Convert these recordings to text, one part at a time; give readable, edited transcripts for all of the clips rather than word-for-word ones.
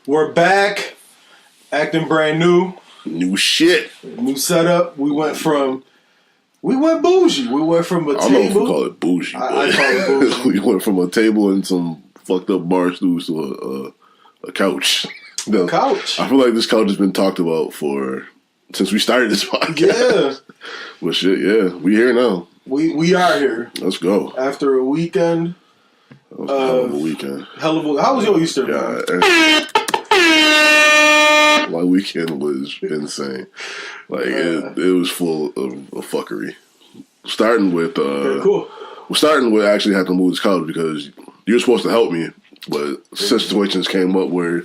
We're back, acting brand new. New shit. New setup. We went bougie. We went from a table. I don't know if we call it bougie. I call it bougie. We went from a table and some fucked up bar stools to a couch. A couch. I feel like this couch has been talked about since we started this podcast. Yeah. Well, shit, yeah. We here now. We are here. Let's go. After a weekend. That was a hell of a weekend. How was your Easter, man? My weekend was insane. Like it was full of fuckery. Starting with okay, cool. Starting with actually having to move this couch because you were supposed to help me, but situations came up where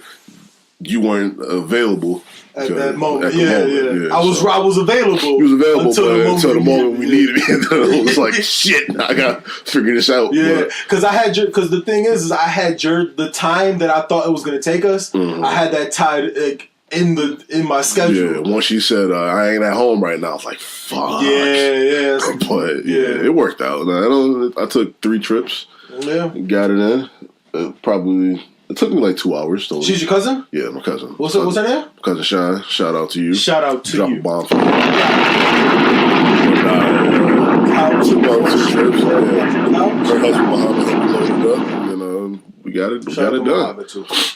you weren't available at that moment. Yeah. I was available. He was available until the moment we needed me. And then it was like, shit, I got to figure this out. Yeah, because the thing is I had the time that I thought it was going to take us. Mm-hmm. I had that tied in my schedule. Yeah, once she said I ain't at home right now, I was like, fuck. Yeah. But yeah, it worked out. I took 3 trips. Yeah, got it in. It took me like 2 hours. So she's your cousin? Yeah, my cousin. What's her name? Cousin Shine. Shout out to you. Shout out to Drop you. A bomb for you. Her husband Muhammad helped me load it up, and we got it done.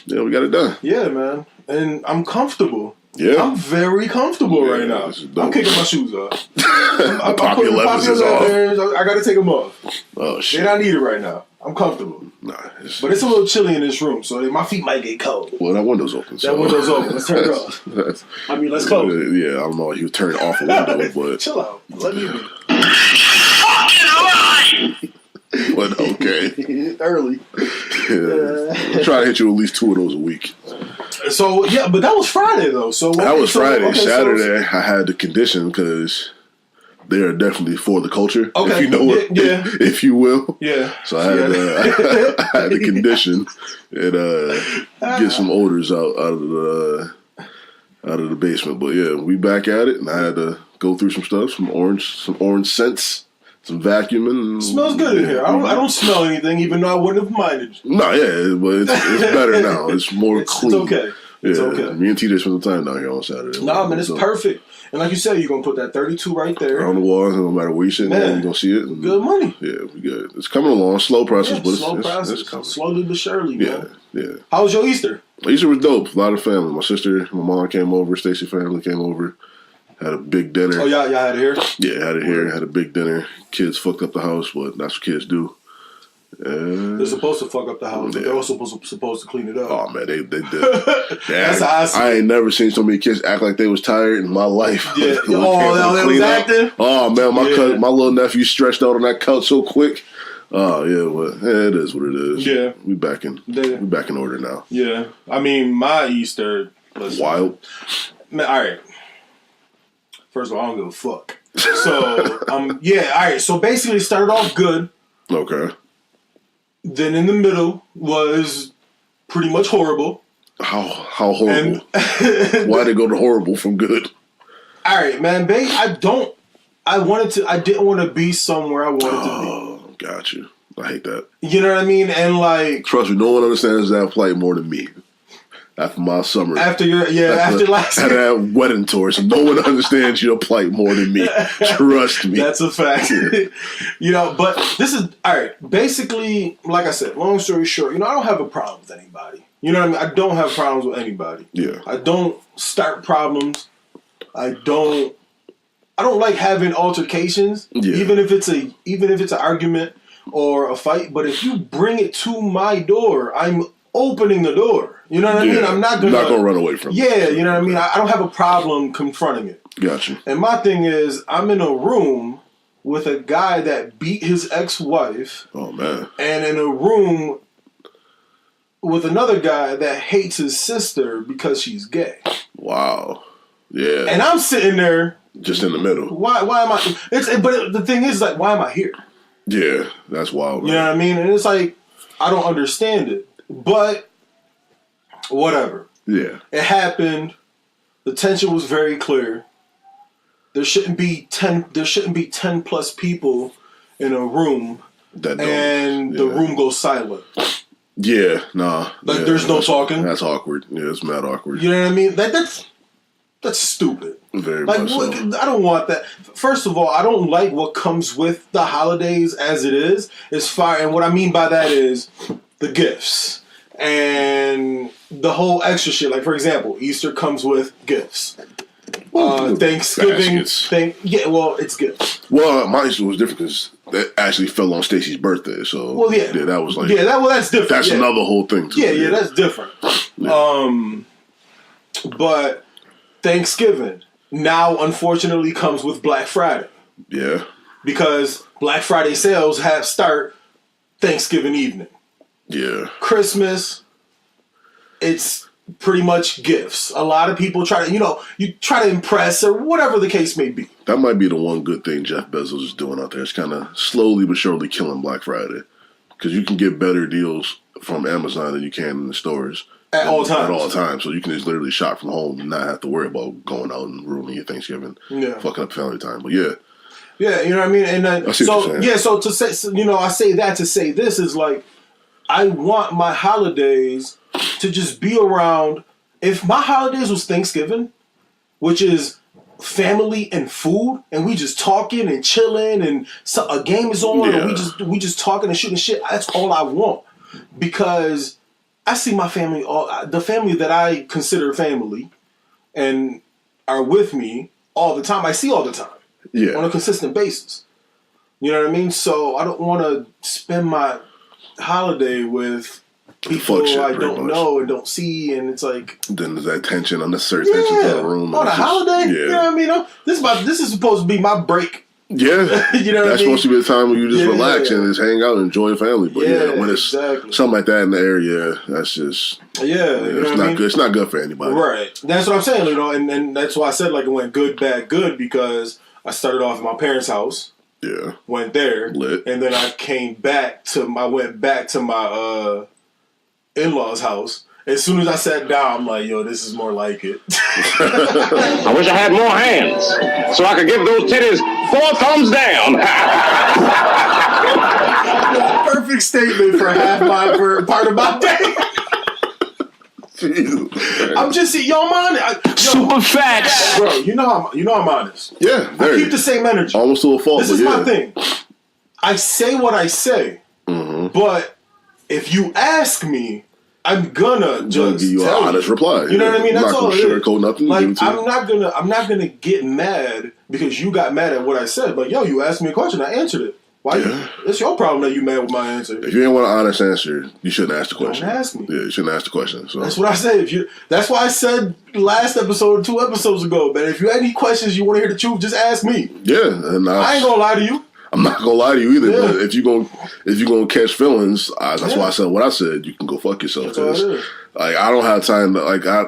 Yeah, we got it done. Yeah, man, and I'm comfortable. Yeah, I'm very comfortable right now. I'm kicking my shoes off. I'm putting poppy leathers off. I got to take them off. Oh shit! They don't need it right now. I'm comfortable. Nah, but it's a little chilly in this room, so my feet might get cold. Well, that window's open. That window's open. Let's turn it off. Let's close it. Yeah, I don't know. You turn off a window, but chill out. Let me be. But okay. Early. Yeah. Try to hit you at least 2 of those a week. So yeah, but that was Friday though. So that was Friday. Okay, Saturday, I had the condition because they are definitely for the culture. Okay. If you know it, if you will. Yeah. So I had the condition and get some odors out of the basement. But yeah, we back at it, and I had to go through some stuff, some orange scents. Some vacuuming. It smells good in here. I don't smell anything, even though I wouldn't have minded. No, yeah, but it's better now. It's more clean. It's okay. It's okay. Me and TJ spent some time down here on Saturday. Nah, man, it's perfect. And like you said, you're going to put that 32 right there. On the wall, no matter where you're sitting, you're going to see it. Good money. Yeah, we good. It's coming along. Slow process, but it's coming. Slowly but surely, man. Yeah. How was your Easter? Easter was dope. A lot of family. My sister, my mom came over. Stacy family came over. Had a big dinner. Oh, y'all had it here? Yeah, had it here. Had a big dinner. Kids fucked up the house, but that's what kids do. They're supposed to fuck up the house, but they're also supposed to clean it up. Oh, man, they did. That's how I see it. I ain't never seen so many kids act like they was tired in my life. Yeah. They was acting? Oh, man, my little nephew stretched out on that couch so quick. Oh, yeah, well, it is what it is. Yeah. We back in order now. Yeah. I mean, my Easter was wild. Man, all right. First of all, I don't give a fuck. So, all right. So basically, it started off good. Okay. Then in the middle was pretty much horrible. How horrible? Why did it go to horrible from good? All right, man. I didn't want to be somewhere I wanted to be. Oh, got you. I hate that. You know what I mean? And like, trust me, no one understands that flight more than me. After my summer. After last year. After that wedding tour. So no one understands your plight more than me. Trust me. That's a fact. But this is, all right, basically, like I said, long story short, I don't have a problem with anybody. You know what I mean? I don't have problems with anybody. Yeah. I don't start problems. I don't like having altercations, even if it's an argument or a fight. But if you bring it to my door, I'm opening the door. You know what I mean? I'm not gonna run away from it. Yeah, you know what I mean? I don't have a problem confronting it. Gotcha. And my thing is, I'm in a room with a guy that beat his ex-wife. Oh, man. And in a room with another guy that hates his sister because she's gay. Wow. Yeah. And I'm sitting there. Just in the middle. Why am I? But the thing is, like, why am I here? Yeah, that's wild, man. You know what I mean? And it's like, I don't understand it. But whatever. Yeah. It happened. The tension was very clear. There shouldn't be 10 plus people in a room, and the room goes silent. Yeah, nah. Like, there's no talking. That's awkward. Yeah, it's mad awkward. You know what I mean? That's stupid. Very like, much so. I don't want that. First of all, I don't like what comes with the holidays as it is. It's fire, and what I mean by that is the gifts and the whole extra shit. Like, for example, Easter comes with gifts. Thanksgiving, it's gifts. Well, my Easter was different because that actually fell on Stacey's birthday. So, that was like, that's different. That's another whole thing too. Yeah, that's different. Yeah. But Thanksgiving now, unfortunately, comes with Black Friday. Yeah, because Black Friday sales start Thanksgiving evening. Yeah, Christmas, it's pretty much gifts. A lot of people try to, you try to impress or whatever the case may be. That might be the one good thing Jeff Bezos is doing out there. It's kind of slowly but surely killing Black Friday because you can get better deals from Amazon than you can in the stores at all times. At all times, so you can just literally shop from home and not have to worry about going out and ruining your Thanksgiving, fucking up family time. But yeah, you know what I mean. And then, I see what you're saying. So to say, I say that to say this is like, I want my holidays to just be around. If my holidays was Thanksgiving, which is family and food, and we just talking and chilling, and a game is on, and we just talking and shooting shit. That's all I want, because I see my family, the family that I consider family, and are with me all the time. I see all the time, on a consistent basis. You know what I mean? So I don't want to spend my holiday with people I don't know and don't see, and it's like, then there's that tension, unnecessary tension in the room on a holiday. You know what I mean? This is supposed to be my break. Yeah, you know what that's I mean? supposed to be a time where you just relax and just hang out and enjoy your family. But when it's something like that in the area, that's just it's not good. It's not good for anybody. Right. That's what I'm saying. And that's why I said, like, it went good, bad, good, because I started off at my parents' house. Yeah. Went there. Lit. And then I went back to my in-laws' house. As soon as I sat down, I'm like, yo, this is more like it. I wish I had more hands so I could give those titties 4 thumbs down. Perfect statement for part of my day. I'm just I'm honest. Super facts, bro. You know I'm honest. Yeah, I keep the same energy. Almost to a fault. This is my thing. I say what I say, but if you ask me, I'm gonna just give you an honest reply. You know what I mean? That's all. Sugarcoat nothing. Like, I'm not gonna get mad because you got mad at what I said. But yo, you asked me a question, I answered it. Why? Yeah. It's your problem that you mad with my answer. If you ain't want an honest answer, you shouldn't ask the question. Don't ask me. Yeah, you shouldn't ask the question. So that's what I said. That's why I said last episode, 2 episodes ago, man. If you had any questions, you want to hear the truth, just ask me. Yeah, and I ain't gonna lie to you. I'm not gonna lie to you either. But if you gonna catch feelings, that's why I said what I said. You can go fuck yourself. Like, I don't have time to, like, I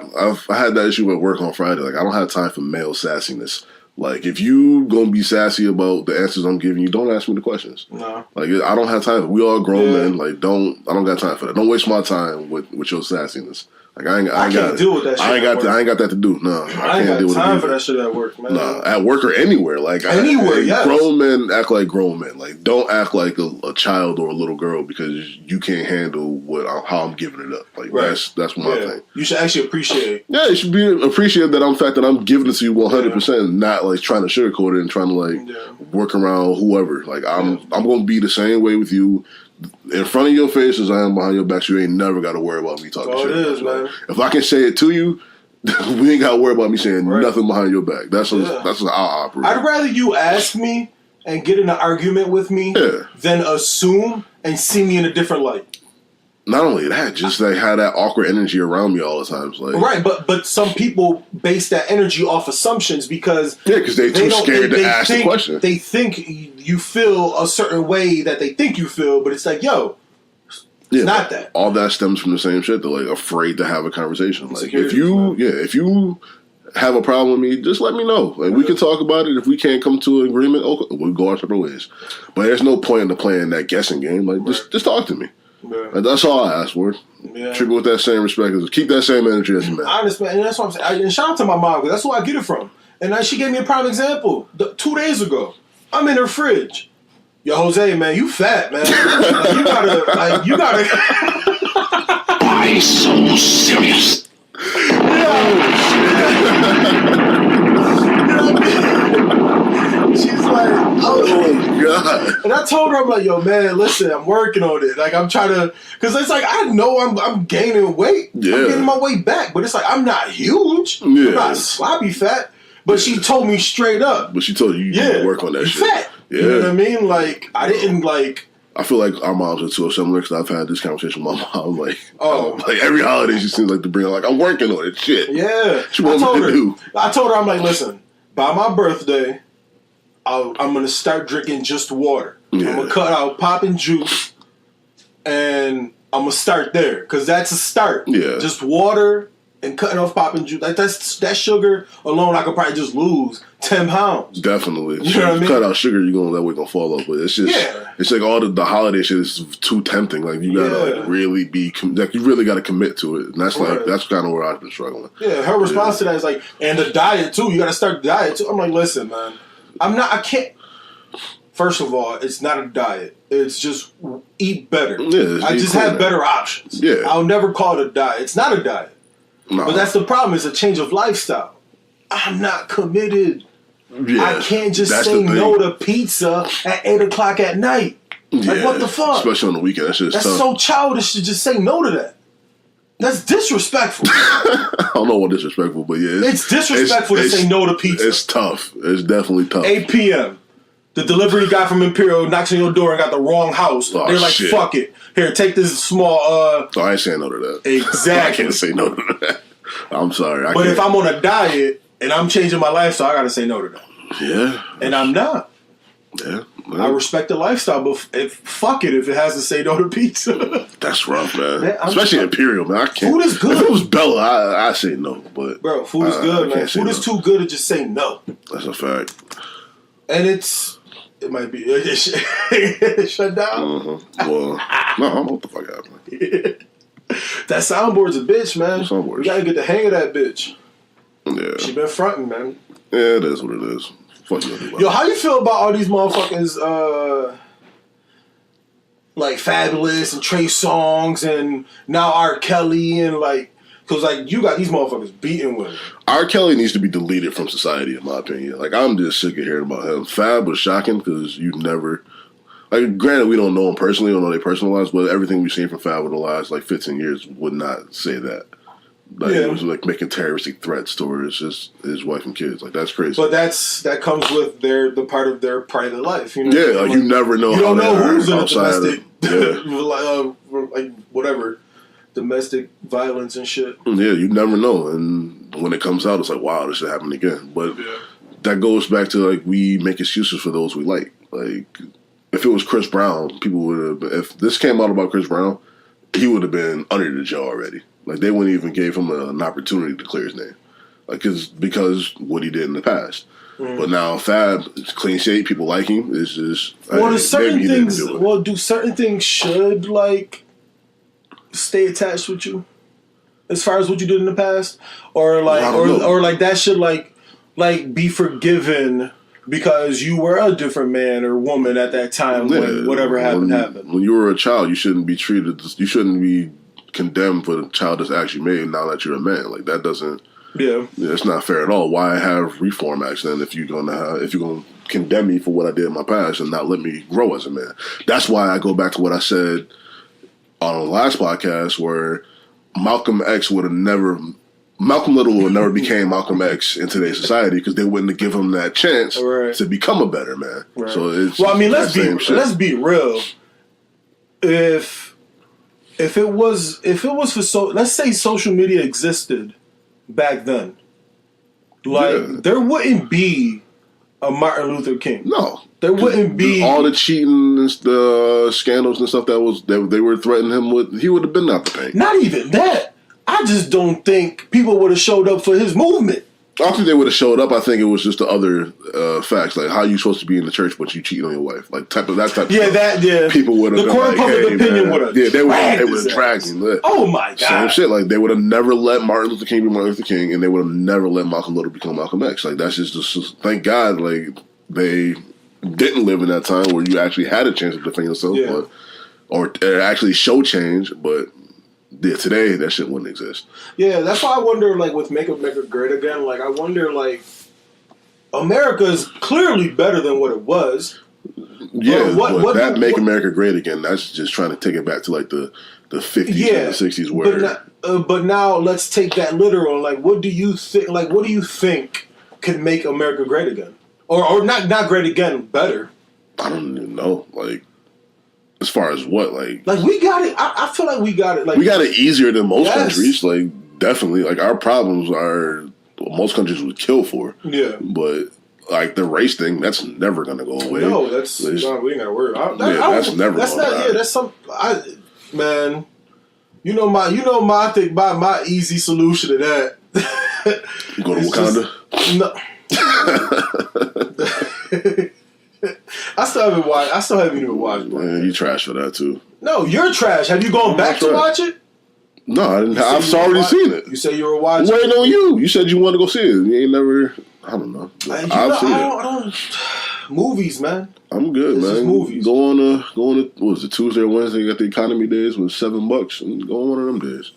had that issue at work on Friday. Like, I don't have time for male sassiness. Like, if you gonna be sassy about the answers I'm giving you, don't ask me the questions. No. Like, I don't have time. We all grown men. Like, I don't got time for that. Don't waste my time with your sassiness. Like, I can't deal with that shit. I ain't got that to do. No, I ain't got time for that shit at work, man. Nah, at work or anywhere. Like, yes. Grown men act like grown men. Like, don't act like a child or a little girl because you can't handle how I'm giving it up. Like, that's my thing. You should actually appreciate. Yeah, it should be appreciated that I'm giving it to you 100%, not like trying to sugarcoat it and trying to like work around whoever. Like, I'm gonna be the same way with you. In front of your face as I am behind your back, so you ain't never got to worry about me talking shit. It is, man. If I can say it to you, we ain't got to worry about me saying nothing behind your back. That's how I operate. I'd rather you ask me and get in an argument with me than assume and see me in a different light. Not only that, just like have that awkward energy around me all the time. Like, but some people base that energy off assumptions because they're too scared to ask the question. They think you feel a certain way that they think you feel, but it's like, yo, it's not that. All that stems from the same shit. They're like afraid to have a conversation. Like if you have a problem with me, just let me know. Like we can talk about it. If we can't come to an agreement, okay, we'll go our separate ways. But there's no point in playing that guessing game. Like just talk to me. Yeah. Like, that's all I ask for. Yeah. Treat me with that same respect. Keep that same energy as a man. Honest, man. And that's what I'm saying. And shout out to my mom, because that's where I get it from. And she gave me a prime example 2 days ago. I'm in her fridge. Yo, Jose, man, you fat, man. You gotta. Why so serious? She's like, oh God. And I told her, I'm like, yo, man, listen, I'm working on it. Like, I'm trying to, because it's like, I know I'm gaining weight. Yeah. I'm getting my weight back. But it's like, I'm not huge. I'm not sloppy fat. But she told me straight up. But she told you need to work on that shit. Fat. Yeah. You know what I mean? Like, I didn't like. I feel like our moms are too similar because I've had this conversation with my mom. Like, like every holiday she seems like to bring like, I'm working on it. Shit. Yeah. She wants me to do. I told her, I'm like, listen, by my birthday, I'm going to start drinking just water. Yeah. I'm going to cut out popping juice, and I'm going to start there because that's a start. Yeah. Just water and cutting off popping juice. Like, that sugar alone, I could probably just lose 10 pounds. Definitely. You know what I mean? Cut out sugar, that way gonna fall off. But it's just, it's like all the holiday shit is too tempting. Like, you gotta really you really gotta commit to it. And that's that's kind of where I've been struggling. Yeah, her response to that is like, and the diet too. You gotta start the diet too. I'm like, listen, man, I can't. First of all, it's not a diet. It's just eat better. Yeah, I just have better options. Yeah. I'll never call it a diet. It's not a diet. No. But that's the problem. It's a change of lifestyle. I'm not committed. Yeah, I can't just say no to pizza at 8 o'clock at night. Like, what the fuck? Especially on the weekend. That's tough. So childish to just say no to that. That's disrespectful. I don't know what disrespectful, but yeah. It's disrespectful to say no to pizza. It's tough. It's definitely tough. 8 p.m. The delivery guy from Imperial knocks on your door and got the wrong house. Oh, they're like, shit. fuck it. Here, take this small... So I ain't saying no to that. Exactly. I can't say no to that. I'm sorry. But if I'm on a diet and I'm changing my lifestyle, I gotta say no to that. Yeah. And I'm not. Yeah. I respect the lifestyle, but fuck it if it has to say no to pizza. That's rough, man. Especially Imperial, man. I can't. Food is good. If it was Bella, I say no. But bro, food is good, man. Food is too good to just say no. That's a fact. And it might be shut down. Mm-hmm. Well, no, I don't know what the fuck happened. That soundboard's a bitch, man. You gotta get the hang of that bitch. Yeah. She been fronting, man. Yeah, it is what it is. Fuck you. Yo, how you feel about all these motherfuckers, like Fabulous and Trey Songz and now R. Kelly and like, cause like you got these motherfuckers beating women. R. Kelly needs to be deleted from society, in my opinion. Like, I'm just sick of hearing about him. Fab was shocking because you never. Like, granted, we don't know him personally, don't know their personal lives, but everything we've seen from Fab over the last, 15 years would not say that. Like, it was, making terroristic threats towards his wife and kids. Like, that's crazy. But that comes with the part of their private life, you know? Yeah, like, you never know you how don't know who's in a outside domestic, like, whatever, domestic violence and shit. Yeah, you never know. And when it comes out, it's like, wow, this should happen again. But that goes back to, like, we make excuses for those we like. Like, if it was Chris Brown, people would have. If this came out about Chris Brown, he would have been under the jail already. Like, they wouldn't even give him an opportunity to clear his name, like because what he did in the past. But now Fab is clean shade. People like him. It's just do certain things should like stay attached with you, as far as what you did in the past, or like or like that should like be forgiven. Because you were a different man or woman at that time when whatever happened. When you were a child, you shouldn't be you shouldn't be condemned for the child that's actually made now that you're a man. Like, that doesn't. Yeah, it's not fair at all. Why have reform acts then if you're gonna condemn me for what I did in my past and not let me grow as a man? That's why I go back to what I said on the last podcast where Malcolm Little would never became Malcolm X in today's society because they wouldn't have given him that chance to become a better man. Right. So it's let's be real. If it was for let's say social media existed back then, there wouldn't be a Martin Luther King. No, there wouldn't be all the cheating and the scandals and stuff that they were threatening him with. He would have been out the paint. Not even that. I just don't think people would have showed up for his movement. I don't think they would have showed up. I think it was just the other facts, like how you supposed to be in the church but you cheating on your wife, like type of stuff. People would have. The court public opinion would have. Yeah, they would have dragged him. Oh my god! Same shit. Like, they would have never let Martin Luther King be Martin Luther King, and they would have never let Malcolm Little become Malcolm X. Like, that's just thank God. Like, they didn't live in that time where you actually had a chance to defend yourself, or actually show change, but. Yeah, today that shit wouldn't exist. Yeah, that's why I wonder, like, with Make America Great Again, like, I wonder, like, America is clearly better than what it was. Yeah, but Make America Great Again, that's just trying to take it back to, like, the 50s and the 60s where... But now let's take that literal. Like, what do you think? Like, what do you think could make America great again, or not great again, better? I don't even know. Like, as far as what, like we got it. I feel like we got it. Like, we got it easier than most countries. Like, definitely. Like, our problems are most countries would kill for. Yeah, but like the race thing, that's never gonna go away. No, we ain't gotta worry. That's never. That's not. Yeah, that's some. Man. You know my thing, my easy solution to that. You go to Wakanda? No. I still haven't even watched. Man, you trash for that too. No, you're trash. Have you gone back to watch it? No, I didn't. I've already seen it. You said you were watching. Waiting on you. You said you wanted to go see it. You ain't never. I don't know. I've seen it. I don't. Movies, man. I'm good, man. Movies. Go on what was it, Tuesday or Wednesday? You got the economy days with $7 and go on one of them days.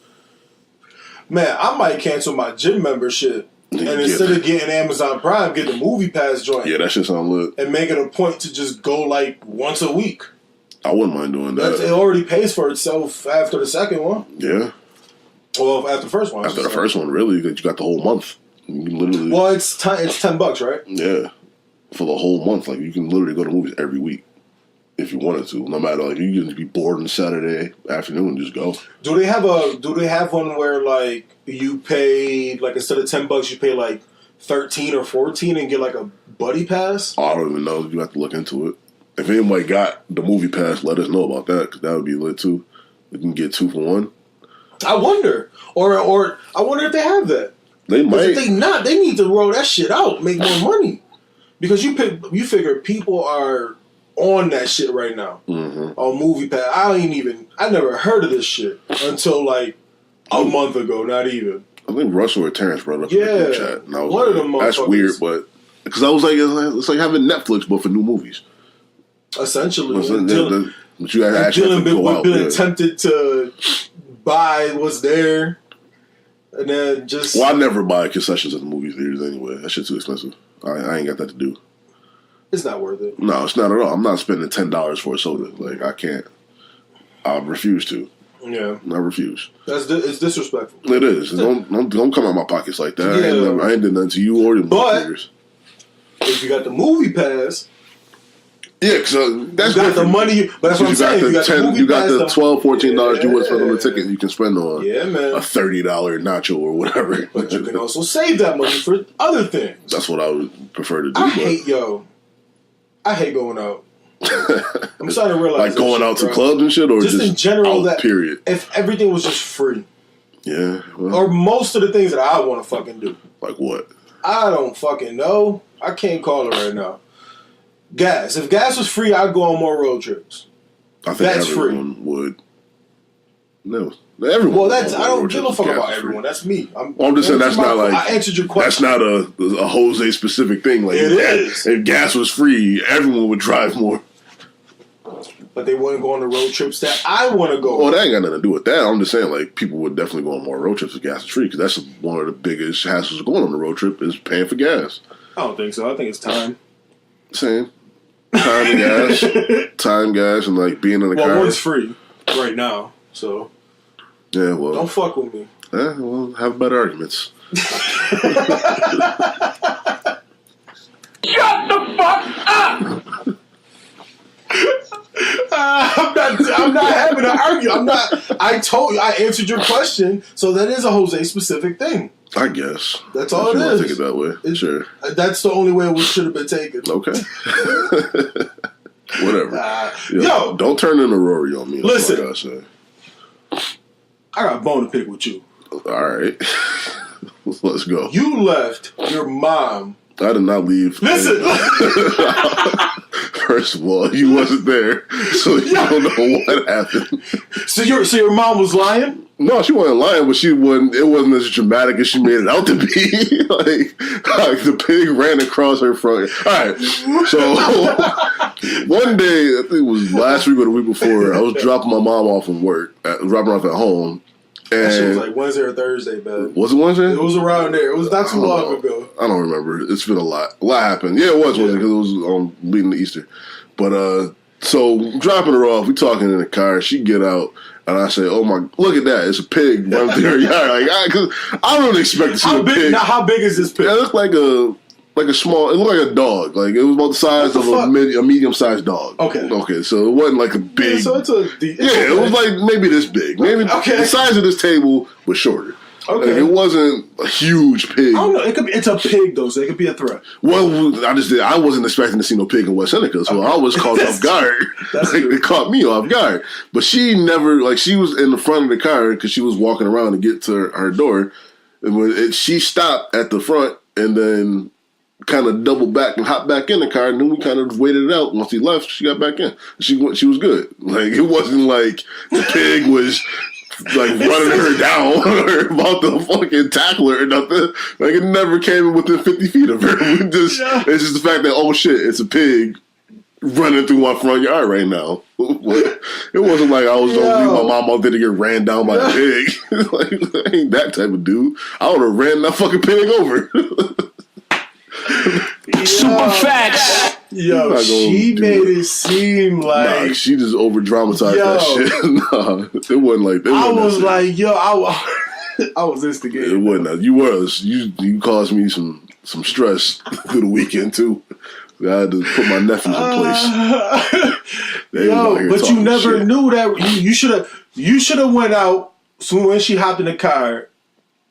Man, I might cancel my gym membership and instead of getting Amazon Prime, get the Movie Pass joint. Yeah, that shit sound lit. And make it a point to just go like once a week. I wouldn't mind doing that. It already pays for itself after the second one. Yeah. Well, after the first one. After the first one, really, you got the whole month. You can literally. Well, it's $10, right? Yeah. For the whole month, like, you can literally go to movies every week if you wanted to. No matter, like, you can be bored on Saturday afternoon and just go. Do they have one where, like, you pay, like, instead of $10, you pay like 13 or 14 and get like a buddy pass? I don't even know. You have to look into it. If anybody got the movie pass, let us know about that, because that would be lit too. We can get 2 for 1. I wonder, or I wonder if they have that. They might. If they not, they need to roll that shit out, make more money. Because you figure people are on that shit right now on Movie Pass. I never heard of this shit until like a month ago. Not even. I think Russell or Terrence brought it up in the group chat. And I was one of them. That's weird, but because I was like, it's like having Netflix but for new movies. Essentially, but you actually have to go out. Been tempted to buy what's there, and then just. Well, I never buy concessions at the movie theaters anyway. That shit's too expensive. I ain't got that to do. It's not worth it. No, it's not at all. I'm not spending $10 for a soda. Like, I can't. I refuse to. Yeah, I refuse. It's disrespectful. It is. Don't come out my pockets like that. Yeah. I ain't did nothing to you or the movie theaters. If you got the Movie Pass. Yeah, because that's you got the money. But that's what I'm saying. You got the $12, $14 you would spend on the ticket. You can spend on man. a $30 nacho or whatever. But you can also save that money for other things. That's what I would prefer to do. I hate going out. I'm starting to realize like going out to clubs and shit, or just in general. That period. If everything was just free. Yeah. Well, or most of the things that I want to fucking do. Like what? I don't fucking know. I can't call it right now. Gas. If gas was free, I'd go on more road trips. I think everyone would. No. Everyone. Well, I don't give a fuck about everyone. That's me. I'm just saying that's not like. I answered your question. That's not a Jose specific thing. Like it is. If gas was free, everyone would drive more. But they wouldn't go on the road trips that I want to go. Well, that ain't got nothing to do with that. I'm just saying, like, people would definitely go on more road trips if gas is free, because that's one of the biggest hassles of going on the road trip is paying for gas. I don't think so. I think it's time. Same. Time and gas. Time, gas, and, like, being in the car. Well, one's free right now, so. Yeah, well. Don't fuck with me. Yeah, well, have better arguments. Shut the fuck up! I'm not having an argument. I told you. I answered your question, so that is a Jose specific thing. I guess. That's all it is. Take it that way. Sure. That's the only way it should have been taken. Okay. Whatever. Yo, don't turn into Rory on me. Listen. That's what I say. I got a bone to pick with you. All right. Let's go. You left your mom. I did not leave. Listen. First of all, you wasn't there, so you don't know what happened. So your mom was lying? No, she wasn't lying, but she wasn't. It wasn't as dramatic as she made it out to be. like the pig ran across her front. All right, so one day, I think it was last week or the week before, I was dropping my mom off from work, dropping her off at home, That shit was like Wednesday or Thursday, man. Was it Wednesday? It was around there. It was not too long ago. I don't remember. It's been a lot. A lot happened. Yeah, it was Wednesday because it was leading to Easter. But so dropping her off, we talking in the car. She get out, and I say, "Oh my, look at that! It's a pig running through her yard." Like, cause I don't expect to see a pig. Now, how big is this pig? It looked like a small. It looked like a dog. Like it was about the size of a medium-sized dog. Okay. So it wasn't like a big. Yeah, so it's it was like maybe this big. Maybe the size of this table, but shorter. Okay. Like, it wasn't a huge pig. I don't know. It's a pig though, so it could be a threat. Well, I wasn't expecting to see no pig in West Seneca, so I was caught off guard. It caught me off guard. But she never, she was in the front of the car because she was walking around to get to her door. And when she stopped at the front and then kind of doubled back and hopped back in the car, and then we kind of waited it out. Once he left, she got back in. She was good. Like, it wasn't like the pig was like running her down or about to fucking tackle her or nothing. Like, it never came within 50 feet of her. It's just the fact that, oh shit, it's a pig running through my front yard right now. It wasn't like I was gonna leave my mom out there to get ran down by a pig. Like, I ain't that type of dude. I would have ran that fucking pig over. Super facts. Yo, she made it seem like... Nah, she just over-dramatized that shit. Nah, it wasn't like that. I was like, I was instigating. It wasn't that. You was. You caused me some stress through the weekend, too. I had to put my nephews in place. But you never knew that. You should have went out soon when she hopped in the car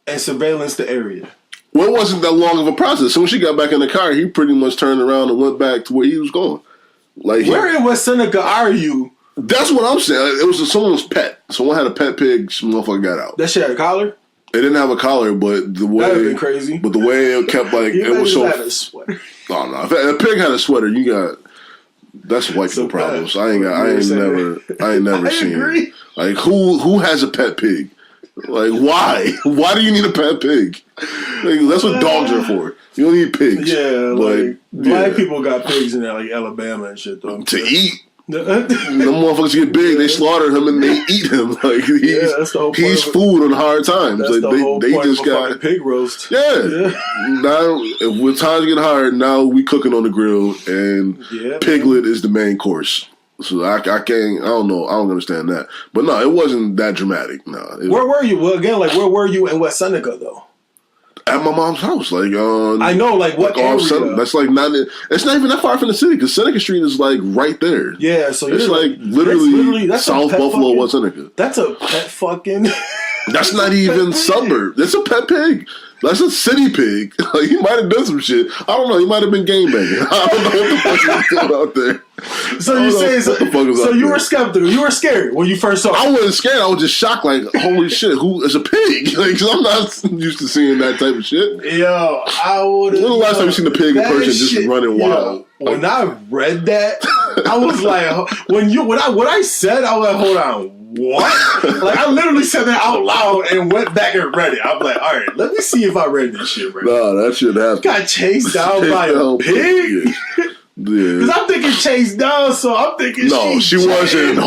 and surveillance the area. Well, it wasn't that long of a process. So when she got back in the car, he pretty much turned around and went back to where he was going. Like, where in West Seneca are you? That's what I'm saying. It was someone's pet. Someone had a pet pig. Some motherfucker got out. That shit had a collar? It didn't have a collar, but the way... That would have been crazy. But the way it kept, like, it was so... Had a sweater. Oh, no. If a pig had a sweater, you got... That's white people problems. I ain't never seen... Agree. Like, who has a pet pig? Like, why? Why do you need a pet pig? Like, that's what dogs are for. You don't need pigs. Yeah, like black people got pigs in there, like Alabama and shit, though. To eat. Them motherfuckers get big, they slaughter him and they eat him. Like, that's the whole point. He's food on hard times. That's like, the whole they point just of a got fucking pig roast. Yeah. Now, if when times get hard, now we cooking on the grill, and piglet is the main course. So I can't. I don't know. I don't understand that. But no, it wasn't that dramatic. No. Where were you? Well, again, like where were you in West Seneca though? At my mom's house, like I know, like what area? That's like not. It's not even that far from the city because Seneca Street is like right there. Yeah, so it's like literally South Buffalo, West Seneca. That's a pet fucking. That's not even suburb. That's a pet pig. That's a city pig. Like, he might have done some shit. I don't know. He might have been gangbanging. I don't know what the fuck he was doing out there. So you say so you were skeptical. You were scared when you first saw it. I wasn't scared. I was just shocked. Like, holy shit, who is a pig? Like, cause I'm not used to seeing that type of shit. Yo, I would. When the last time you seen a pig in person just running wild? When I read that, I was like, when I said, I was like, hold on. What? Like, I literally said that out loud and went back and read it. I'm like, all right, let me see if I read this shit right. No, that shit happened. Got chased down by a pig? Because I'm thinking chased down, so I'm thinking she wasn't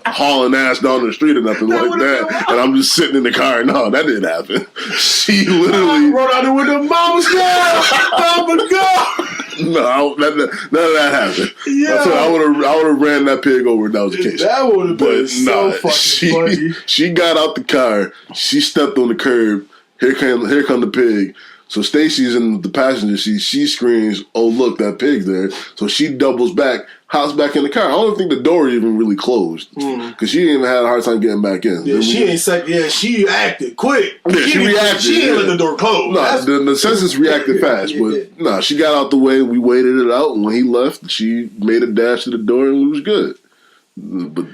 hauling ass down the street or nothing like that. And I'm just sitting in the car. No, that didn't happen. She literally rode out there with the mouse down. Oh my god. No, none of that happened. Yeah. I would have ran that pig over if that was the case. That would have been so fucking funny. She got out the car. She stepped on the curb. Here come the pig. So Stacy's in the passenger seat. She screams, "Oh look, that pig's there!" So she doubles back, hops back in the car. I don't think the door even really closed because she didn't even had a hard time getting back in. Yeah, she acted quick. Yeah, she reacted. She didn't let the door close. No, the census reacted fast, but no, she got out the way. We waited it out, and when he left, she made a dash to the door, and it was good. But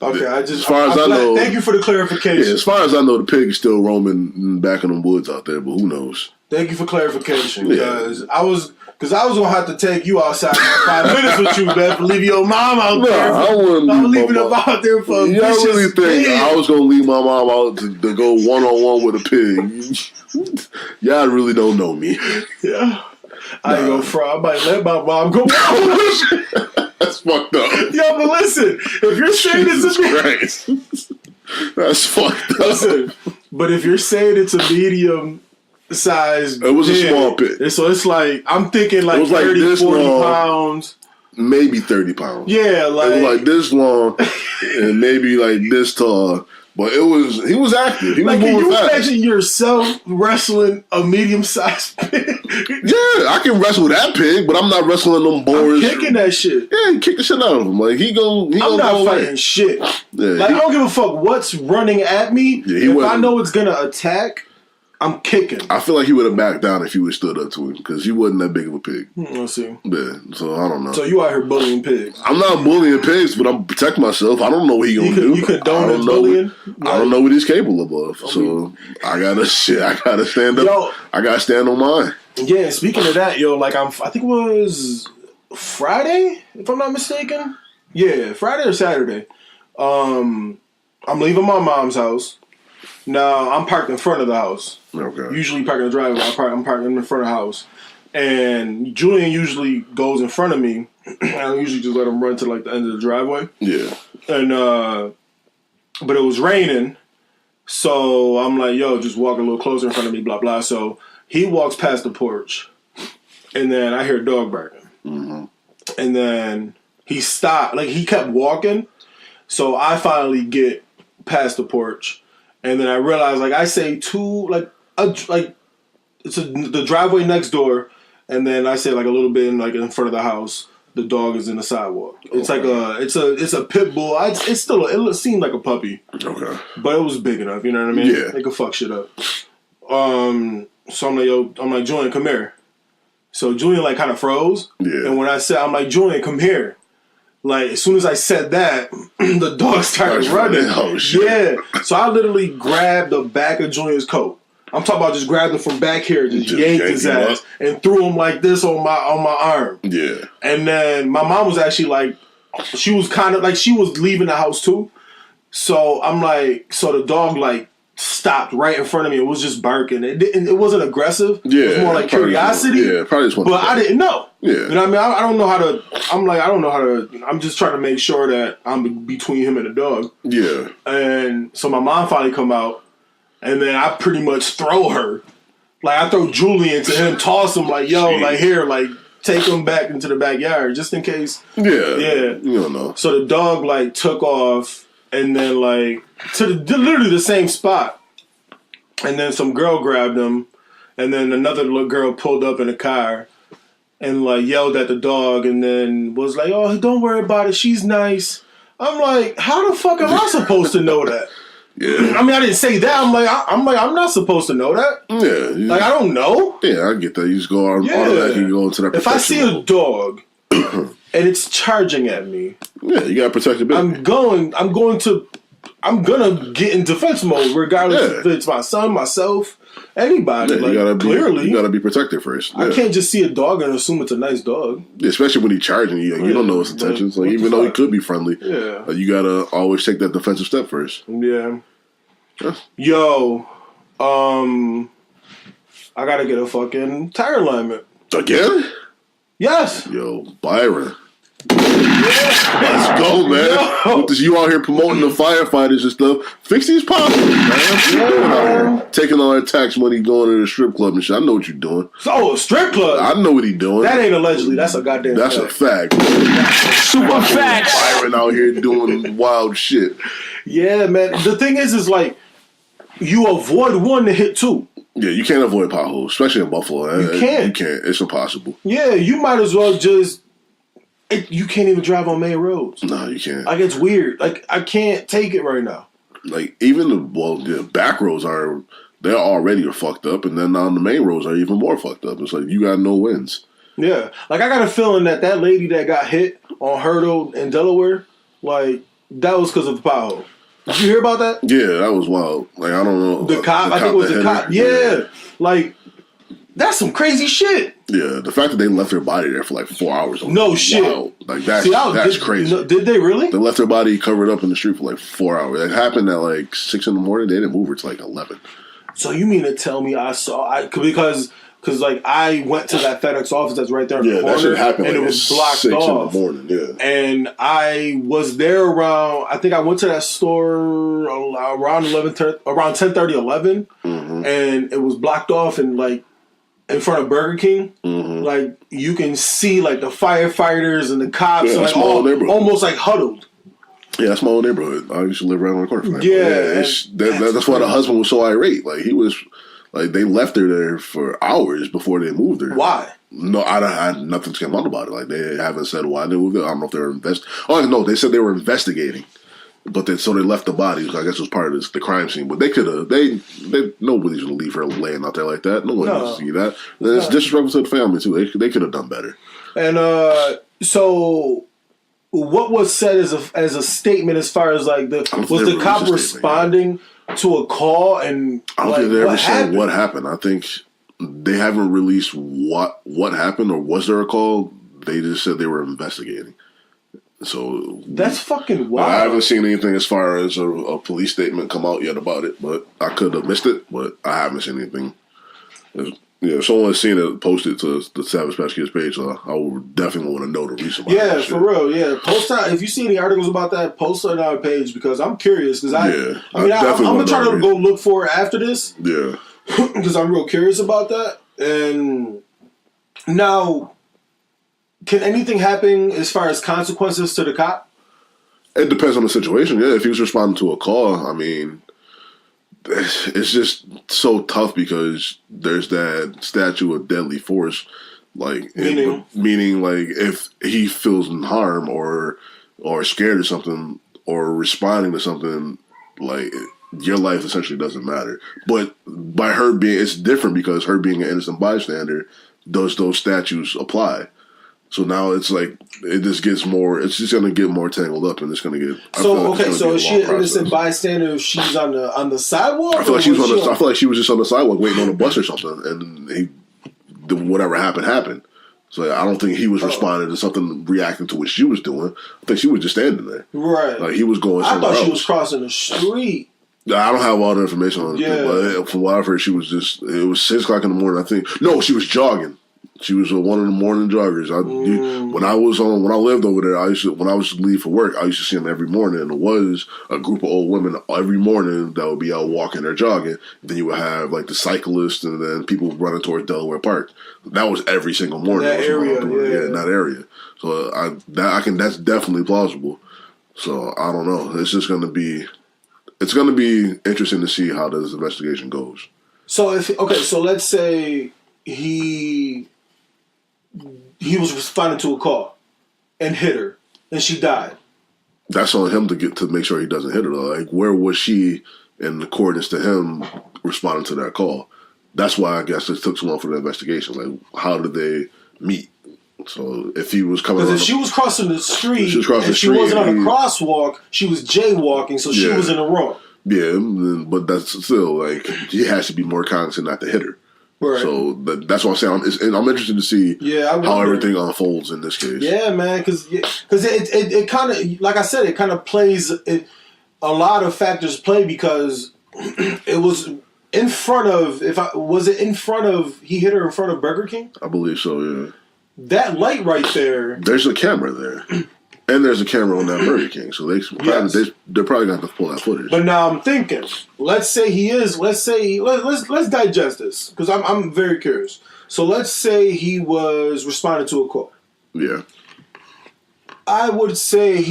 okay, as far as I know, thank you for the clarification. Yeah, as far as I know, the pig is still roaming back in the woods out there, but who knows? Thank you for clarification, because I was gonna have to take you outside for 5 minutes with you, man, for leaving your mom out there. I wouldn't. I'm leaving them out there for a y'all really think pig. I was gonna leave my mom out to go 1-on-1 with a pig? Y'all really don't know me. Yeah, I ain't gonna fry. I might let my mom go. That's fucked up. Yo, but listen, if you're saying this to me. That's fucked up. Listen, but if you're saying it's a medium size, it was a small pig. So it's like I'm thinking like 30, 40 pounds. Maybe 30 pounds. Yeah, like it was like this long and maybe like this tall. But he was active. He was like, moving can you fast. imagine yourself wrestling a medium-sized pig? Yeah, I can wrestle that pig, but I'm not wrestling them boars. I'm kicking that shit. Yeah, he kicked the shit out of him. Like I'm not fighting shit. Yeah, like I don't give a fuck what's running at me. Yeah, if I know it's gonna attack, I'm kicking. I feel like he would have backed down if he would have stood up to him because he wasn't that big of a pig. Let's see. Yeah, so I don't know. So you out here bullying pigs? I'm not bullying pigs, but I'm protecting myself. I don't know what he gonna do. You condone bullying? I don't know what he's capable of. So I gotta stand up. Yo, I gotta stand on mine. Yeah. Speaking of that, yo, like I think it was Friday, if I'm not mistaken. Yeah, Friday or Saturday. I'm leaving my mom's house. Now I'm parked in front of the house. Okay. Usually park in the driveway. I'm parked in front of the house, and Julian usually goes in front of me. I usually just let him run to like the end of the driveway. Yeah. And but it was raining, so I'm like, "Yo, just walk a little closer in front of me." Blah blah. So he walks past the porch, and then I hear a dog barking, and then he stopped. Like he kept walking, so I finally get past the porch. And then I realized, like, I say the driveway next door, and then I say like a little bit in front of the house. The dog is in the sidewalk. It's like it's a pit bull. It seemed like a puppy. Okay, but it was big enough. You know what I mean? Yeah, they could fuck shit up. So I'm like, Julian, come here. So Julian like kind of froze. Yeah, and when I said, I'm like, Julian, come here. Like, as soon as I said that, the dog started running. Oh, shit. Yeah. So I literally grabbed the back of Julian's coat. I'm talking about just grabbed him from back here, just yanked his ass, and threw him like this on my arm. Yeah. And then my mom was actually like, she was kind of like, she was leaving the house too. So I'm like, so the dog like stopped right in front of me. It was just barking. It wasn't aggressive. Yeah. It was more like curiosity. Yeah, probably just wanted But I didn't know. Yeah. You know what I mean? I don't know how to. I don't know how to. I'm just trying to make sure that I'm between him and the dog. Yeah. And so my mom finally come out, and then I pretty much throw her. Like I throw Julian to him, toss him like, yo, like here, like take him back into the backyard just in case. Yeah. Yeah. You don't know. So the dog like took off. And then, like, to literally the same spot. And then some girl grabbed him. And then another little girl pulled up in a car and, like, yelled at the dog. And then was like, oh, don't worry about it. She's nice. I'm like, how the fuck am I supposed to know that? Yeah. I mean, I didn't say that. I'm not supposed to know that. Yeah. Like, I don't know. Yeah, I get that. You just go on that. You go into that. If I see a dog... and it's charging at me. Yeah, you gotta protect your business. I'm gonna get in defense mode, regardless if it's my son, myself, anybody. Yeah, you gotta be protected first. Yeah. I can't just see a dog and assume it's a nice dog. Yeah, especially when he's charging you. You don't know his intentions. Like even though he could be friendly, you gotta always take that defensive step first. Yeah. Yo, I gotta get a fucking tire alignment again. Yes. Yo, Byron. Let's go, man. You out here promoting the firefighters and stuff. Fix these potholes, man. Taking all that tax money, going to the strip club and shit. I know what you're doing. So, a strip club? I know what he's doing. That ain't allegedly. That's a goddamn That's fact. a fact. Super facts. Byron out here doing wild shit. Yeah, man. The thing is like, you avoid one to hit two. Yeah, you can't avoid potholes, especially in Buffalo. You can't. You can't. It's impossible. Yeah, you might as well just... you can't even drive on main roads. No, you can't. Like, it's weird. Like, I can't take it right now. Like, even the back roads they're already fucked up, and then on the main roads are even more fucked up. It's like, you got no wins. Yeah. Like, I got a feeling that lady that got hit on Hurdle in Delaware, like, that was because of the pothole. Did you hear about that? Yeah, that was wild. Like, I don't know. The cop, I think it was the cop. Yeah. Like, that's some crazy shit. Yeah, the fact that they left their body there for like 4 hours. No shit. Wild. Like, that's crazy. Did they really? They left their body covered up in the street for like 4 hours. It happened at like 6 in the morning. They didn't move it to like 11. So you mean to tell me because because like I went to that FedEx office that's right there in the corner, that shit happened, and like, it was blocked 6 off. in the morning. Yeah, and I was there around. I think I went to that store around 10:30, 11, and it was blocked off and like in front of Burger King. Like you can see like the firefighters and the cops, like almost like huddled. Yeah, that's my old neighborhood. I used to live right on the corner from that. Yeah, that's why the husband was so irate. Like he was, like they left her there for hours before they moved her. Why? No, I nothing to come out about it. Like they haven't said why they moved her. I don't know if they were Oh no, they said they were investigating, but so they left the body. I guess it was part of the crime scene. But they could have. Nobody's gonna leave her laying out there like that. No one wants to see that. It's disrespectful to the family too. They could have done better. And so. What was said as a statement as far as like was the cop responding to a call and I don't think they ever said what happened. I think they haven't released what happened or was there a call. They just said they were investigating. So that's fucking wild. I haven't seen anything as far as a police statement come out yet about it, but I could have missed it. But I haven't seen anything. Yeah, if someone has seen it, post it to the Savage Patch Kids page. I would definitely want to know the reason why. Yeah, for real. Yeah, post that. If you see any articles about that, post it on our page because I'm curious. Because I'm gonna try to go look for it after this. Yeah, because I'm real curious about that. And now, can anything happen as far as consequences to the cop? It depends on the situation. Yeah, if he was responding to a call, I mean. It's just so tough because there's that statute of deadly force, like meaning like if he feels in harm or scared of something or responding to something, like your life essentially doesn't matter. But by her being, it's different because her being an innocent bystander, those statutes apply. So now it's like it just gets more. It's just going to get more tangled up, and it's going to get. So is she an innocent bystander if she's on the sidewalk? I feel like she's I feel like she was just on the sidewalk waiting on a bus or something, and whatever happened. So I don't think he was responding to something, reacting to what she was doing. I think she was just standing there. Right. Like he was going somewhere else. I thought she was crossing the street. I don't have all the information on it, but from what I've heard, she was just. It was 6 o'clock in the morning. I think she was jogging. She was one of the morning joggers. When I lived over there, when I was to leave for work, I used to see them every morning. And it was a group of old women every morning that would be out walking or jogging. Then you would have like the cyclists and then people running towards Delaware Park. That was every single morning. That area, in that area. So that's definitely plausible. So I don't know. It's just going to be interesting to see how this investigation goes. So so let's say he was responding to a call and hit her, and she died. That's on him to make sure he doesn't hit her. Like, where was she in accordance to him responding to that call? That's why I guess it took so long for the investigation. Like, how did they meet? So if he was coming, because if she was crossing the street, she wasn't on a crosswalk. She was jaywalking, so she was in the wrong. Yeah, but that's still like he has to be more cognizant not to hit her. Right. So that's what I'm saying. I'm interested to see how everything unfolds in this case. Yeah, man, because it kind of, like I said, it kind of plays. A lot of factors play because it was in front of. He hit her in front of Burger King? I believe so. Yeah. That light right there. There's a camera there. And there's a camera on that Burger King, so they're probably going to have to pull that footage. But now I'm thinking, let's digest this because I'm very curious. So let's say he was responding to a call. Yeah. I would say if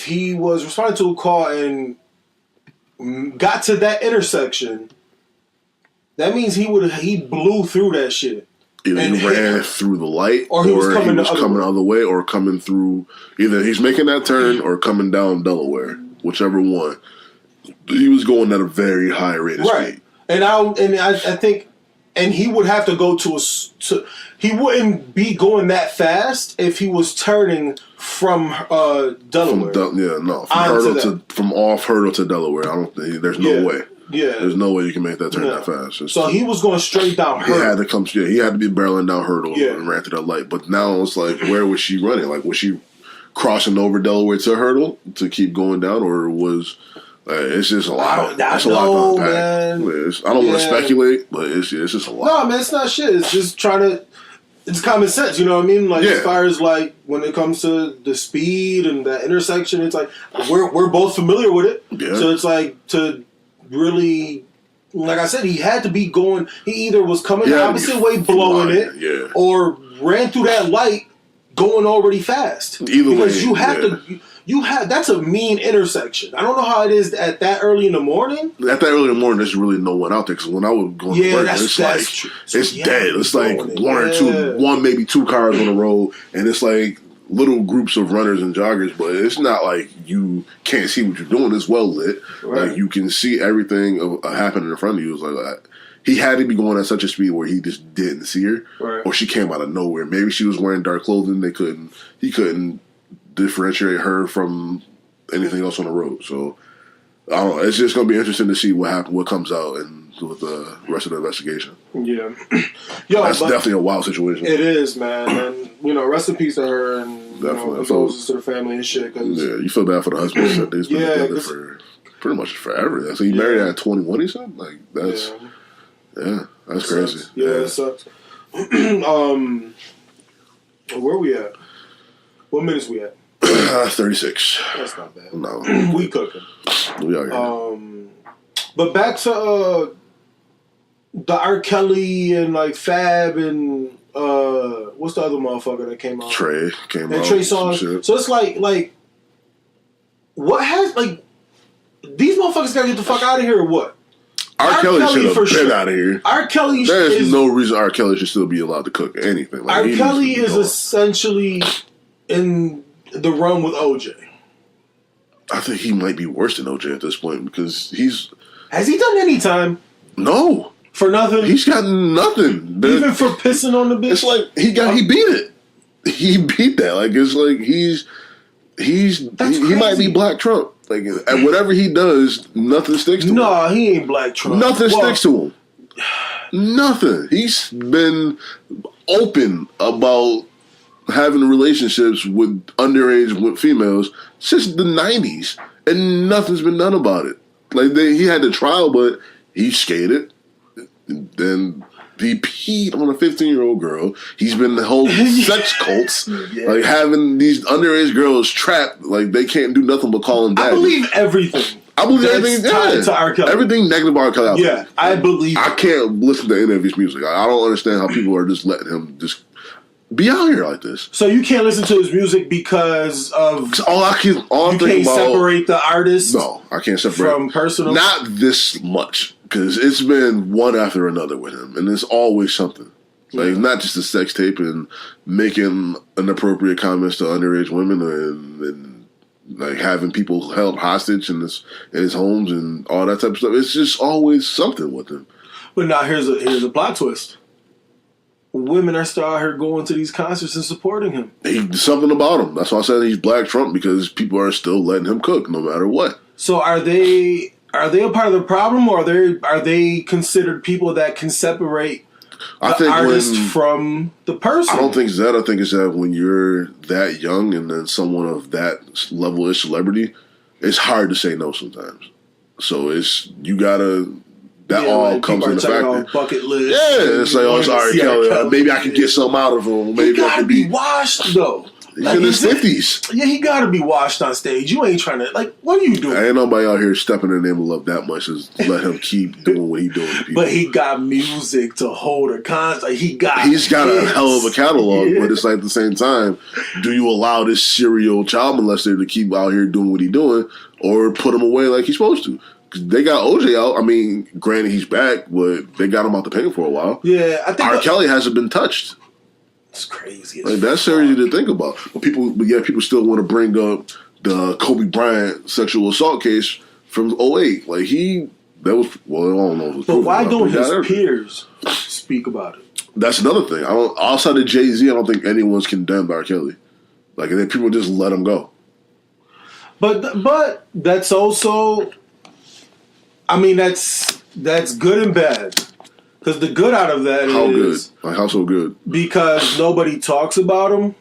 he was responding to a call and got to that intersection, that means he blew through that shit. Either he ran through the light, or he was coming the other way, or coming through. Either he's making that turn or coming down Delaware, whichever one. He was going at a very high rate of speed. And I think, and he would have to go he wouldn't be going that fast if he was turning from Delaware. From off Hurdle to Delaware. I don't think there's no way. Yeah, there's no way you can make that turn that fast. So he was going straight down Hurdle. He had to be barreling down Hurdle and ran through that light. But now it's like, where was she running? Like, was she crossing over Delaware to Hurdle to keep going down, or was It's just a lot. That's a lot to unpack. Man. I don't want to speculate, but it's just a lot. No, man, it's not shit. It's just it's common sense, you know what I mean? Like, as far as, like, when it comes to the speed and the intersection, it's like, we're both familiar with it. Yeah. So it's like, to really, like I said, he had to be going, he either was coming the opposite way, blowing it, or ran through that light going already fast. Either way. Because you have that's a mean intersection. I don't know how it is at that early in the morning. At that early in the morning, there's really no one out there. Because when I would go to work, it's like it's dead. It's like one maybe two cars on the road, and it's like little groups of runners and joggers. But it's not like you can't see what you're doing. It's well lit. Right. Like you can see everything happening in front of you. It's like he had to be going at such a speed where he just didn't see her, or she came out of nowhere. Maybe she was wearing dark clothing. He couldn't differentiate her from anything else on the road. So I don't know. It's just going to be interesting to see what comes out and with the rest of the investigation. Yeah, that's definitely a wild situation. It is, man. And rest in peace to her, and condolences to the family and shit. Cause, you feel bad for the husband. That they've been together for pretty much forever. So he married at 21. He said, like that's that's crazy. Sucks. Yeah, it sucks. Where we at? What minutes we at? 36. That's not bad. No. We cooking. We are here. But back to the R. Kelly and like Fab and what's the other motherfucker that came out? Trey came out. And Trey song. So it's like what has like these motherfuckers gotta get the fuck out of here or what? R. Kelly should have been out of here. R. Kelly There's no reason R. Kelly should still be allowed to cook anything. Like, R. Kelly is essentially in the run with OJ. I think he might be worse than OJ at this point because Has he done any time? No. For nothing? He's got nothing. Even for pissing on the bitch? It's like he beat it. He beat that. Like it's like he might be Black Trump. Like and whatever he does, nothing sticks to him. No, he ain't Black Trump. Nothing sticks to him. Nothing. He's been open about having relationships with underage females since the 90s, and nothing's been done about it. Like he had the trial, but he skated. Then he peed on a 15-year-old girl. He's been holding sex cults, like having these underage girls trapped. Like they can't do nothing but call him daddy. I believe everything. I believe everything tied to R. Kelly. Everything negative about R. Kelly. Yeah, I believe. I can't listen to any of his music. I don't understand how people are just letting him just be out here like this. So you can't listen to his music because of you can't separate the artist. No, I can't separate from personal. Not this much because it's been one after another with him, and it's always something. Like not just a sex tape and making inappropriate comments to underage women and like having people held hostage in his homes and all that type of stuff. It's just always something with him. But now here's a plot twist. Women are still out here going to these concerts and supporting him. Something about him. That's why I said he's Black Trump, because people are still letting him cook no matter what. So are they a part of the problem, or are they considered people that can separate the artist from the person? I don't think it's that. I think it's that when you're that young and then someone of that level of celebrity, it's hard to say no sometimes. So you gotta. That all comes in the factor. Bucket list. Yeah, it's like, it's R. Kelly. Maybe I can get something out of him. Maybe I can be washed though. He's in his 50s. Yeah, he got to be washed on stage. You ain't trying to what are you doing? Ain't nobody out here stepping in the name of love that much. Just let him keep doing what he's doing to people. But he got music to hold a concert. He's got a hell of a catalog. But it's like at the same time, do you allow this serial child molester to keep out here doing what he's doing, or put him away like he's supposed to? They got OJ out. I mean, granted, he's back, but they got him out the paint for a while. Yeah, I think R. Kelly hasn't been touched. It's crazy. Like that's serious to think about. But people still want to bring up the Kobe Bryant sexual assault case from 2008. Like I don't know. But why don't his peers speak about it? That's another thing. Outside of Jay-Z, I don't think anyone's condemned R. Kelly. Like, and then people just let him go. But that's also. I mean, that's good and bad. Because the good out of that how is... How good? Like, how so good? Because nobody talks about him.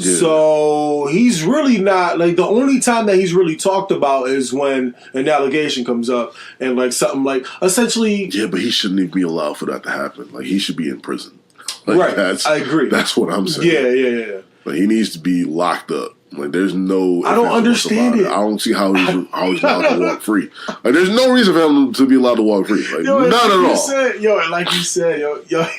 Yeah. So he's really not like the only time that he's really talked about is when an allegation comes up and like something like essentially. Yeah, but he shouldn't even be allowed for that to happen. Like he should be in prison. Like, right. I agree. That's what I'm saying. Yeah. Like he needs to be locked up. Like there's no. I don't understand it. I don't see how he's allowed to walk free. Like there's no reason for him to be allowed to walk free. Like none at all. Like you said,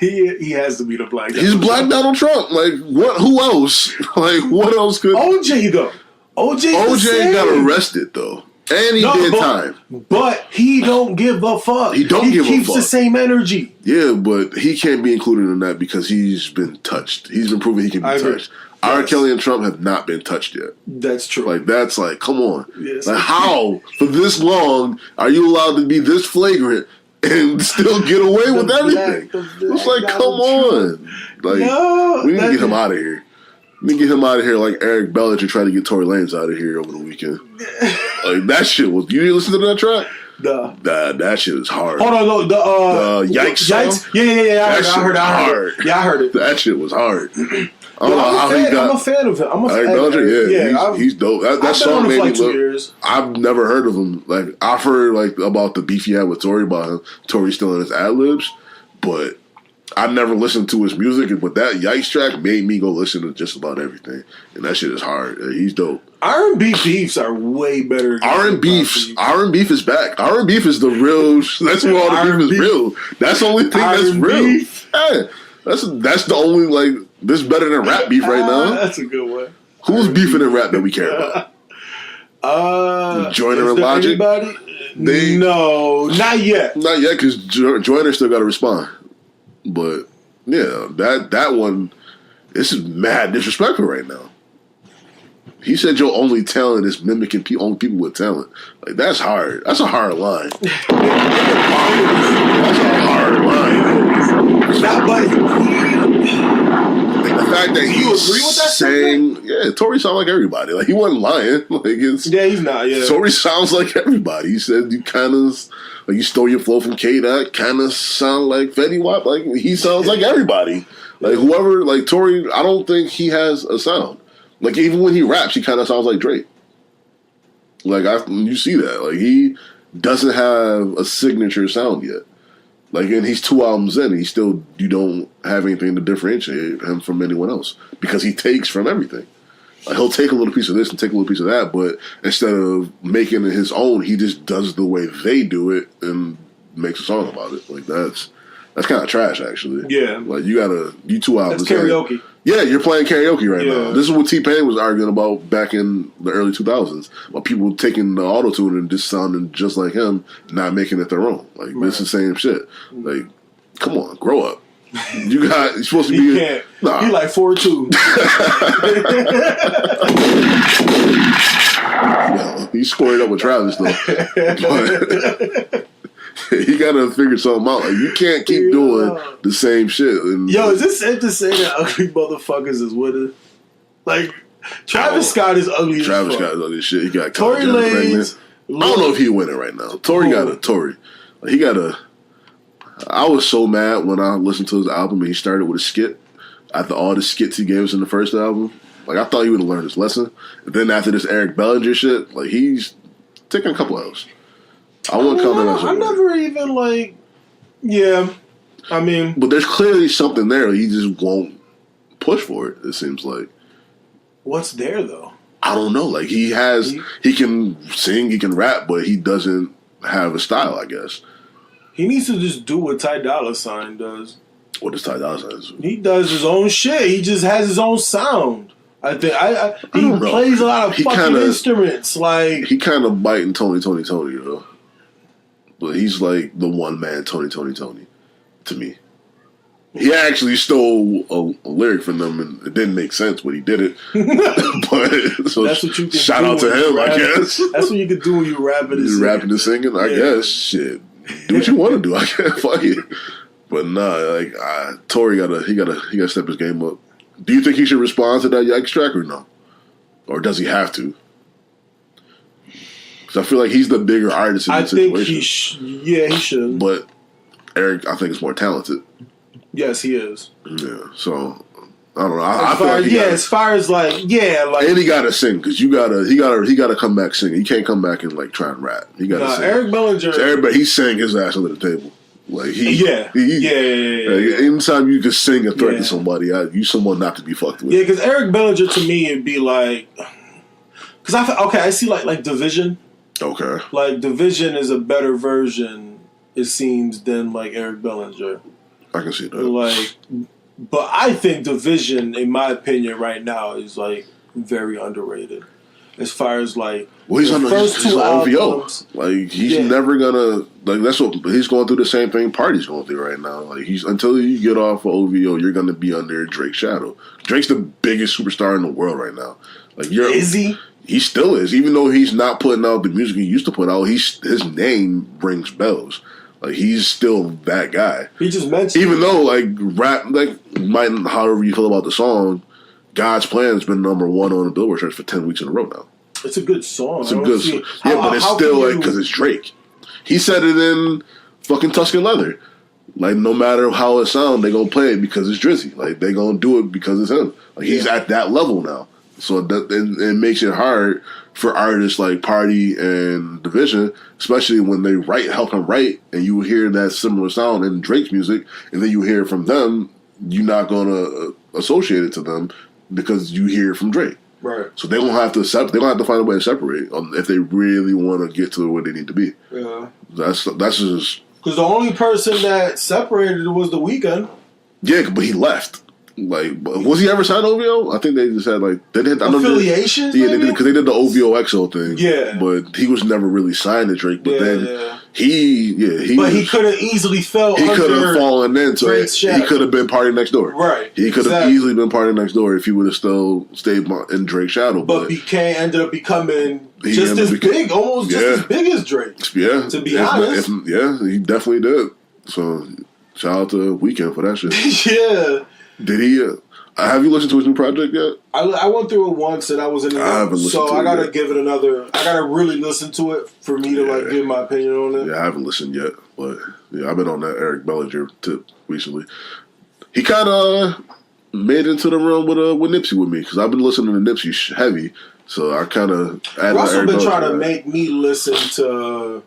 he has to be the black. He's Black Donald Trump. Like what? Who else? Like what else could? OJ though. OJ got arrested though, and he did time. But he don't give a fuck. He keeps the same energy. Yeah, but he can't be included in that because he's been touched. He's been proven he can be touched. R. Kelly and Trump have not been touched yet. That's true. Like that's like, come on. Yes. Like how for this long are you allowed to be this flagrant and still get away with everything? It's like, come on. Like we need to get him out of here. We need to get him out of here like Eric Bellinger tried to get Tory Lanez out of here over the weekend. Like that shit was. You listen to that track? That shit is hard. Hold on, the Yikes song? Yeah. I heard it. That shit was hard. I'm a fan of him. Eric Bellinger, he's dope. That song made me look. I've never heard of him. Like I've heard like about the beef he had with Tory about him. Tory stealing his ad libs, but I never listened to his music. But that Yikes track made me go listen to just about everything, and that shit is hard. He's dope. R&B beefs are way better. R&B beef is back. R&B beef is the real. That's where all the beef is real. That's the only thing that's real. Yeah, that's the only like. This is better than rap beef right now. That's a good one. Who's beefing in rap that we care about? Joyner and Logic. No, not yet. Not yet, because Joyner still got to respond. But yeah, that one, this is mad disrespectful right now. He said your only talent is mimicking only people with talent. Like that's hard. That's a hard line. That's a hard line. Not but. The fact that you agree with that saying, yeah, Tory sounds like everybody. Like he wasn't lying. Like he's not. Yeah, Tory sounds like everybody. He said you kind of like you stole your flow from K-Dot. Kind of sound like Fetty Wap. Like he sounds like everybody. Like whoever. Like Tory, I don't think he has a sound. Like even when he raps, he kind of sounds like Drake. Like you see that. Like he doesn't have a signature sound yet. Like, and he's 2 albums in, and you don't have anything to differentiate him from anyone else because he takes from everything. Like, he'll take a little piece of this and take a little piece of that, but instead of making it his own, he just does the way they do it and makes a song about it. Like that's kind of trash, actually. Yeah. Like you 2 albums. That's karaoke. Yeah, you're playing karaoke right now. This is what T-Pain was arguing about back in the early 2000s. About people taking the auto-tune and just sounding just like him, not making it their own. Like, It's the same shit. Like, come on, grow up. You're supposed to be... He can't. Nah. He like 4'2". He squared up with Travis, though. But... he gotta figure something out. Like you can't keep doing the same shit. And, is this safe to say that ugly motherfuckers is with it? Like Travis Scott is ugly. Travis Scott is ugly as shit. He got Tory Lanez. I don't know if he winning right now. Tory. Like, he got a. I was so mad when I listened to his album and he started with a skit. After all the skits he gave us in the first album, like I thought he would have learned his lesson. And then after this Eric Bellinger shit, like he's taking a couple L's. I won't count that as I never even like. Yeah, I mean, but there's clearly something there. He just won't push for it. It seems like. What's there though? I don't know. Like he can sing, he can rap, but he doesn't have a style. I guess he needs to just do what Ty Dolla $ign does. What does Ty Dolla $ign do? He does his own shit. He just has his own sound. I think he plays a lot of fucking instruments. Like he kind of biting Tony though. But he's like the one man Tony to me. He actually stole a lyric from them and it didn't make sense, but he did it. But so that's what you can shout out to him, I guess. That's what you can do when you rapping and singing. Rapping and singing, I guess. Shit. Do what you want to do. I can't fuck it. But nah, like Tory gotta step his game up. Do you think he should respond to that Yikes track or no? Or does he have to? Because I feel like he's the bigger artist in this situation. He should. But Eric, I think, is more talented. Yes, he is. Yeah, so I don't know. I feel like as far as like, and he gotta sing because he gotta come back singing. He can't come back and like try and rap. He gotta sing. Eric Bellinger. So everybody, he sang his ass under the table. Like yeah. Anytime you can sing and threaten somebody, you someone not to be fucked with. Yeah, because Eric Bellinger to me it'd be like, because I see like Division. Okay. Like Division is a better version, it seems, than like Eric Bellinger. I can see that. Like, but I think Division, in my opinion, right now is like very underrated. As far as like, well, he's on OVO. Like he's never gonna like. That's what he's going through. The same thing Party's going through right now. Like until you get off of OVO, you're gonna be under Drake's shadow. Drake's the biggest superstar in the world right now. Like is he? He still is, even though he's not putting out the music he used to put out. His name rings bells. Like he's still that guy. He just mentioned, even though like rap, like however you feel about the song, God's Plan has been number 1 on the Billboard charts for 10 weeks in a row now. It's a good song. It's a good song. Yeah, but it's still like because it's Drake. He said it in fucking Tuscan Leather. Like no matter how it sounds, they gonna play it because it's Drizzy. Like they gonna do it because it's him. Like he's at that level now. So that it makes it hard for artists like Party and Division, especially when they help him write, and you hear that similar sound in Drake's music, and then you hear it from them. You're not gonna associate it to them because you hear it from Drake. Right. So they gonna have to find a way to separate if they really want to get to where they need to be. Yeah. That's just because the only person that separated was The Weeknd. Yeah, but he left. Like, was he ever signed OVO? I think they just had like they did affiliations. Yeah, they did because they did the OVO XO thing. Yeah, but he was never really signed to Drake. But he could have easily fell. He could have fallen into it. He could have been Party Next Door. Right. He could have easily been Party Next Door if he would have still stayed in Drake's shadow. But ended up becoming just as big, almost just as big as Drake. Yeah. To be honest. He definitely did. So shout out to Weeknd for that shit. Yeah. Did he? Have you listened to his new project yet? I went through it once and I was in the haven't listened to it. So I gotta give it another. I gotta really listen to it for me to like give my opinion on it. Yeah, I haven't listened yet, but I've been on that Eric Bellinger tip recently. He kind of made it into the realm with Nipsey with me because I've been listening to Nipsey heavy, so I kind of. Russell been trying to make me listen to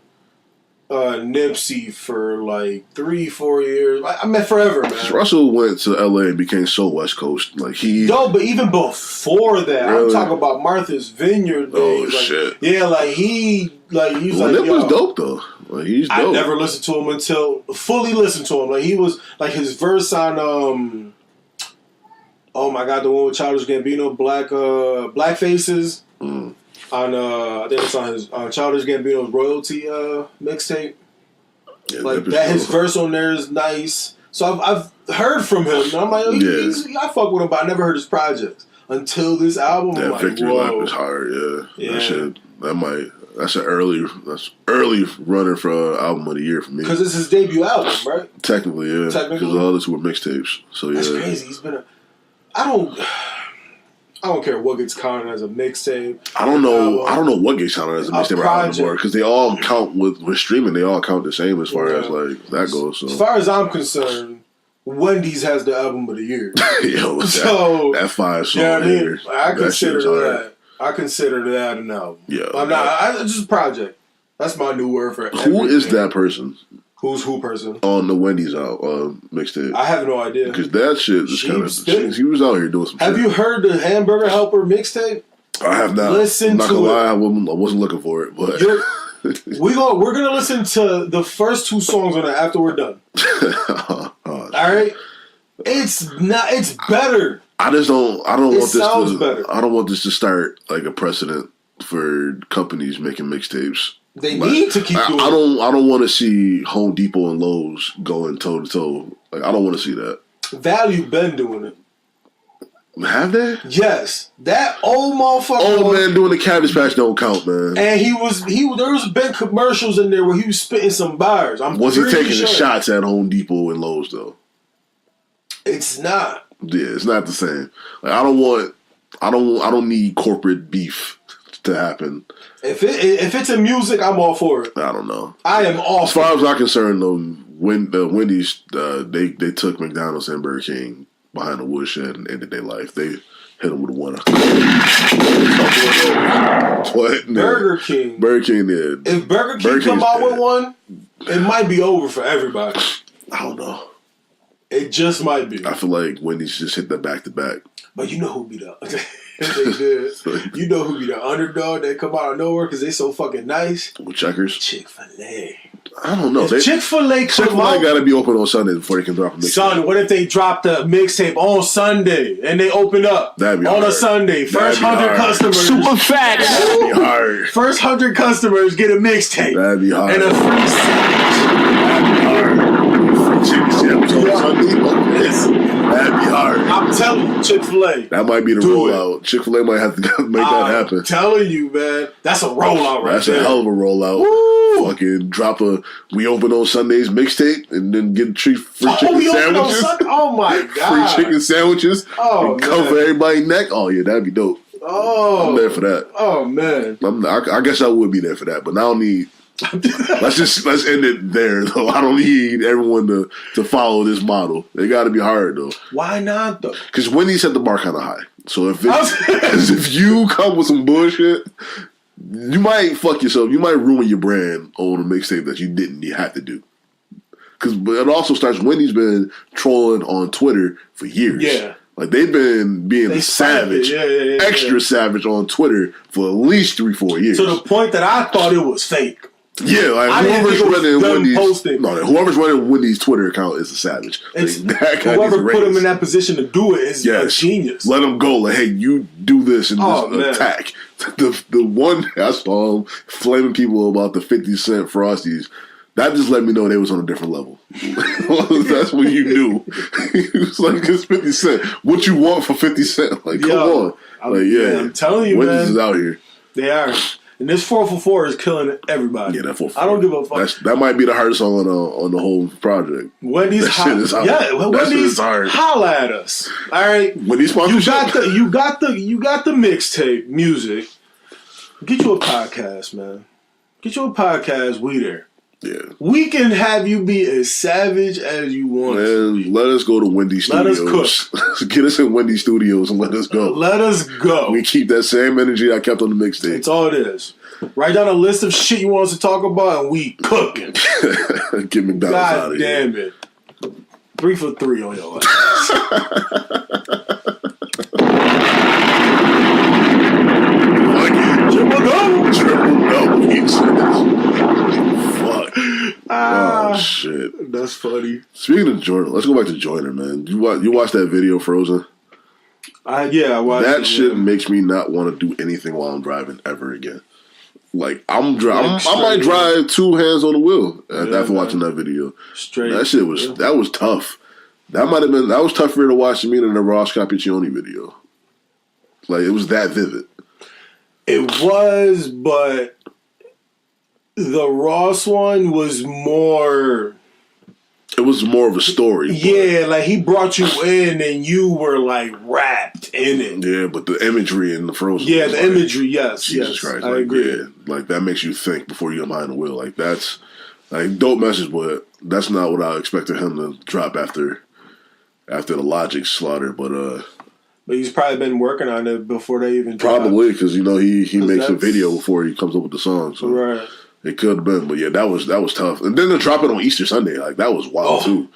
Nipsey for like 3-4 years. I mean, forever, man. Russell went to LA and became so West Coast. Like but even before that, really? I'm talking about Martha's Vineyard days. Shit. Yeah, he's Nip was dope though. Like he's dope. I never listened to him until fully listened to him. Like he was like his verse on oh my god, the one with Childish Gambino, Black Faces. On I think it's on his Childish Gambino's royalty mixtape. Yeah, like that, his verse on there is nice. So I've heard from him, and I'm like, I fuck with him, but I never heard his projects until this album. That Victory Lap is hard. Yeah. That's early runner for album of the year for me. Because it's his debut album, right? Technically, yeah. Because the others were mixtapes. So yeah, that's crazy. He's been I don't care what gets counted as a mixtape. I don't know what gets counted as a mixtape or album anymore because they all count with streaming. They all count the same as far as like that goes. So as far as I'm concerned, Wendy's has the album of the year. Yo, that 5 song. Yeah, I consider that. I consider that an album. Yeah, I'm not. It's just a project. That's my new word for it. Who is that person? Who's who person? On the Wendy's mixtape. I have no idea. Because that shit is kind of... He was out here doing some shit. Have you heard the Hamburger Helper mixtape? I have not. Listen to it. I'm not gonna lie, I wasn't looking for it, but... we're gonna listen to the first 2 songs on it after we're done. Alright? It's better. I don't want this to start like a precedent for companies making mixtapes. They need to keep doing it. I don't want to see Home Depot and Lowe's going toe to toe. Like I don't want to see that. Value been doing it. Have they? Yes. That old motherfucker. Old man doing the Cabbage Patch don't count, man. And there was been commercials in there where he was spitting some bars. Was he taking the shots at Home Depot and Lowe's though? It's not. Yeah, it's not the same. Like I don't need corporate beef to happen. If it's in music, I'm all for it. I don't know. I am all. As far as I'm concerned, though, when the Wendy's they took McDonald's and Burger King behind the woodshed and ended their life. They hit him with one. What? No. Burger King. Burger King did. If Burger King come out with one, it might be over for everybody. I don't know. It just might be. I feel like Wendy's just hit that back to back. But you know who be the they did. You know who be the underdog that come out of nowhere because they so fucking nice? With Checkers? Chick-fil-A. I don't know. Chick-fil-A got to be open on Sunday before they can drop a mixtape. Son, what if they drop the mixtape on Sunday and they open up on hard. A Sunday? First 100 customers. Super fat. That'd be hard. First 100 customers get a mixtape. That'd be hard. And a free sandwich. That'd be hard. Free chicken sandwich on Sunday? That'd be hard. I'm telling you, Chick-fil-A. That might be the rollout. Chick-fil-A might have to make that happen. I'm telling you, man. That's a rollout That's there. a hell of a rollout. Woo! Fucking drop we open on Sundays mixtape and then get free chicken sandwiches. Oh my God. Free chicken sandwiches. Oh, and cover everybody's neck. Oh yeah, that'd be dope. Oh. I'm there for that. Oh man. I guess I would be there for that, but I don't need. let's end it there though. I don't need everyone to follow this model. They got to be hard though. Why not though? Because Wendy's set the bar kind of high. So if you come with some bullshit, you might fuck yourself. You might ruin your brand on a mixtape that you didn't have to do. Because it also starts. Wendy's been trolling on Twitter for years. Yeah. Like they've been being savage, extra savage on Twitter for at least 3-4 years. To the point that I thought it was fake. Yeah, like whoever's running Wendy's Twitter account is a savage. Like, whoever put him in that position to do it is a genius. Let him go. Like, hey, you do this and this attack. The one I saw him flaming people about the 50 Cent Frosties. That just let me know they was on a different level. That's what you do. He was like, it's 50 Cent. What you want for 50 Cent? Like, come on. I'm telling you, Wendy's is out here. They are. And this 444 is killing everybody. Yeah, that 444. I don't give a fuck. That might be the hardest song on the whole project. Wendy's Wendy's holla at us. All right. Wendy's sponsorship. You got the mixtape music. Get you a podcast, man. Get you a podcast. We there. Yeah. We can have you be as savage as you want. Man, let us go to Wendy's Studios. Let us cook. Get us in Wendy's Studios and let us go. Let us go. We keep that same energy I kept on the mixtape. That's all it is. Write down a list of shit you want us to talk about and we cooking. Get McDonald's out of here. God damn it. 3 for 3 on your ass. Triple double. Fuck. Oh shit. That's funny. Speaking of Jordan, let's go back to Joyner, man. You watched that video, Frozen? I watched that shit. Makes me not want to do anything while I'm driving ever again. Like I might drive 2 hands on the wheel after watching that video. Straight. That shit was that was tough. That was tougher to watch me than the Ross Cappuccini video. Like it was that vivid. It was, but the Ross one was more. It was more of a story. Yeah, like he brought you in and you were like wrapped in it. Yeah, but the imagery in the Frozen. Yeah, the imagery, yes. Jesus Christ. I agree. Yeah, like that makes you think before you get behind the wheel. Like that's like dope message, but that's not what I expected him to drop after the Logic slaughter. But he's probably been working on it before they even dropped. Probably, because he makes a video before he comes up with the song. So. Right. It could have been, but yeah, that was tough. And then to drop it on Easter Sunday, like that was wild too.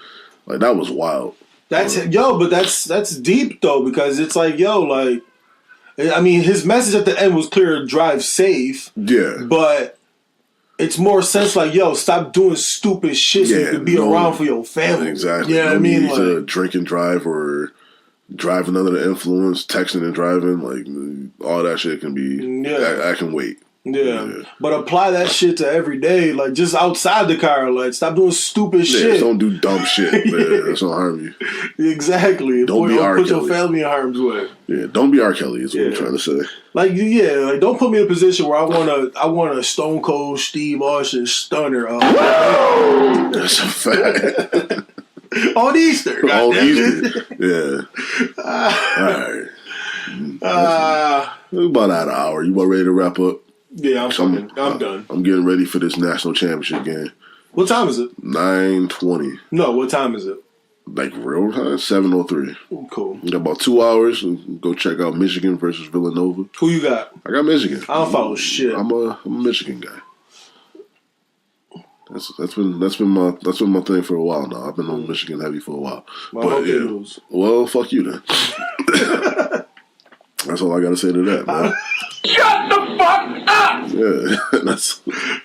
Like that was wild. That's deep though, because it's like, like I mean, his message at the end was clear: drive safe. Yeah, but it's more sense like, stop doing stupid shit so you can be around for your family. Exactly. Yeah, I mean, to drink and drive or driving under the influence, texting and driving, like all that shit can be. Yeah, I can wait. Yeah, but apply that shit to every day, like just outside the car. Like, stop doing stupid shit. Don't do dumb shit, man. That's gonna harm you. Exactly. Don't be R. Put Kelly. your family in harm's way. Yeah, don't be R. Kelly. Is what I'm trying to say. Like, like don't put me in a position where I want a Stone Cold Steve Austin stunner. That's a fact. On Easter. On Easter. Yeah. All right. We're about out of an hour. You about ready to wrap up? Yeah, I'm done. I'm getting ready for this national championship game. What time is it? 9:20. No, what time is it? Like real time, 7:03. Cool. We got about 2 hours and go check out Michigan versus Villanova. Who you got? I got Michigan. I don't follow shit. I'm a Michigan guy. That's been my thing for a while now. I've been on Michigan heavy for a while. But yeah, well, fuck you then. That's all I gotta say to that, man. Shut the fuck up! Yeah,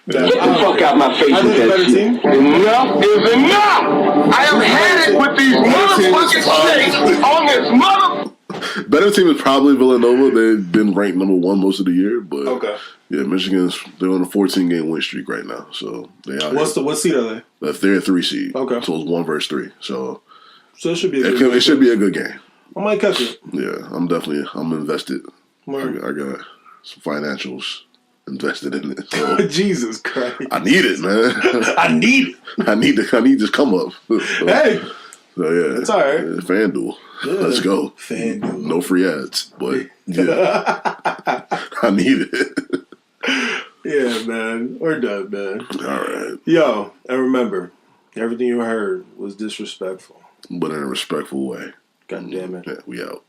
Get the fuck out my face with that shit. Enough is enough! I have had it with these motherfucking snakes on this mother... Better team is probably Villanova. They've been ranked number 1 most of the year, but yeah, they're on a 14-game win streak right now, so they out. What seed are they? They're a 3 seed. Okay, so it's 1 versus 3. So it should be. It should be a good game. I might catch it. Yeah, I'm invested. I got some financials invested in it. So Jesus Christ! I need it, man. I need this come up. Hey. So yeah, it's all right. FanDuel. Yeah. Let's go. FanDuel. No free ads, but yeah, I need it. Yeah, man. We're done, man. All right. Yo, and remember, everything you heard was disrespectful, but in a respectful way. God damn it. Yeah, we out.